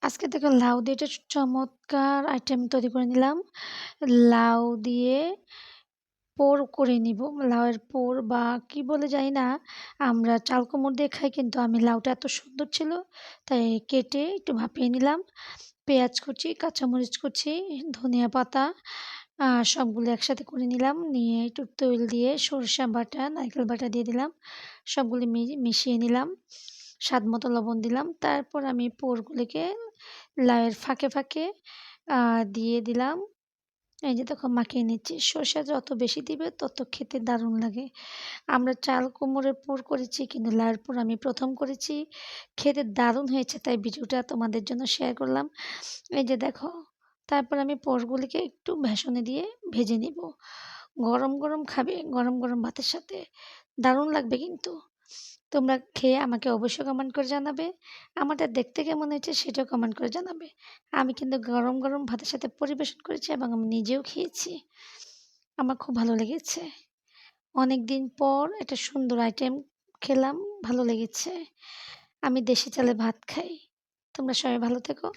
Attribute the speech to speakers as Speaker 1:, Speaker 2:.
Speaker 1: আজকে দেখো লাউ দিয়ে একটা চমৎকার আইটেম তৈরি করে নিলাম। লাউ দিয়ে পোড় করে নিব। লাউয়ের পোড় বা কি বলে জানি না। আমরা চাল কুমড় দিয়ে খাই কিন্তু আমি লাউটা এত সুন্দর ছিল তাই কেটে একটু ভাপিয়ে নিলাম। পেঁয়াজ কুচি, কাঁচামরিচ কুচি, ধনিয়া পাতা সবগুলো একসাথে করে নিলাম। নিয়ে একটু তেল দিয়ে সরিষা বাটা, নারকেল বাটা দিয়ে দিলাম। সবগুলো মিশিয়ে নিলাম। স্বাদমতো লবণ দিলাম। তারপর আমি পোড়গুলিকে লাউয়ের ফাঁকে, ফাঁকে দিয়ে দিলাম। এই যে দেখো মাখিয়ে নিচ্ছি। সর্ষে যত বেশি দিবে তত খেতে দারুণ লাগে। আমরা চাল কুমড়োর পুর করেছি কিন্তু লাউয়ের পুর আমি ১ম করেছি। খেতে দারুণ হয়েছে তাই ভিডিওটা তোমাদের জন্য শেয়ার করলাম। এই যে দেখো, তারপর আমি পোরগুলিকে একটু বেসনে দিয়ে ভেজে নিব। গরম, গরম খাবে, গরম, গরম ভাতের সাথে। দারুণ লাগবে কিন্তু। তোমরা খেয়ে আমাকে অবশ্যই কমেন্ট করে জানাবে। আমারটা দেখতে কেমন হয়েছে সেটাও কমেন্ট করে জানাবে। আমি কিন্তু গরম, গরম ভাতের সাথে পরিবেশন করেছি এবং আমি নিজেও খেয়েছি। আমার খুব ভালো লেগেছে। অনেকদিন পর একটা সুন্দর আইটেম খেলাম, ভালো লেগেছে। আমি দেশি চালে ভাত খাই। তোমরা সবাই ভালো থেকো।